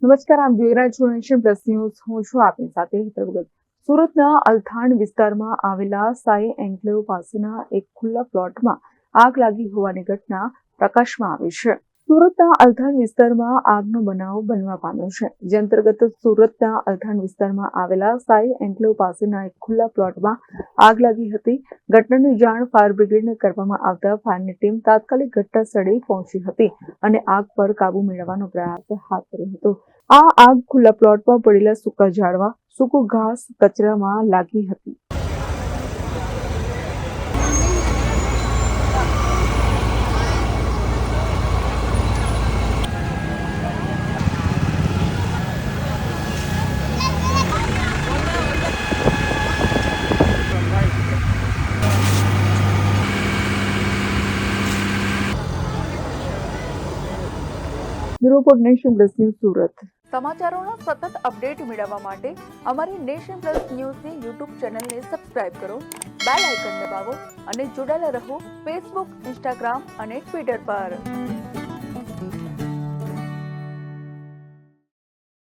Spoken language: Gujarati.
નમસ્કાર, આપ જોઈ રહ્યા છો નેશન પ્લસ ન્યૂઝ. હું છું આપની સાથે હેતલ ભગત. સુરતના અલથાણ વિસ્તારમાં આવેલા સાઈ એન્કલેવ પાસેના એક ખુલ્લા પ્લોટમાં આગ લાગી હોવાની ઘટના પ્રકાશમાં આવી છે. સુરતના અલથાણ વિસ્તારમાં આગનો બનાવ બનવા પામ્યો છે. જે અંતર્ગત સુરતના અલથાણ વિસ્તારમાં આવેલા સાઈ એન્કલેવ પાસેના એક ખુલ્લા પ્લોટમાં આગ લાગી હતી. ઘટનાની જાણ ફાયર બ્રિગેડને કરવામાં આવતા ફાયરની ટીમ તાત્કાલિક ઘટના સ્થળે પહોંચી હતી અને આગ પર કાબુ મેળવવાનો પ્રયાસ હાથ ધર્યો હતો. આ આગ ખુલ્લા પ્લોટમાં પડેલા સૂકા ઝાડવા, સૂકું ઘાસ, કચરામાં લાગી હતી. Bureau report, nation plus news, Surat. સમાચારોના સતત અપડેટ મેળવવા માટે અમારી નેશન પ્લસ ન્યૂઝની યુટ્યુબ ચેનલને સબસ્ક્રાઇબ કરો, બેલ આઇકન દબાવો અને જોડાયેલા રહો ફેસબુક, ઇન્સ્ટાગ્રામ અને ટ્વિટર પર.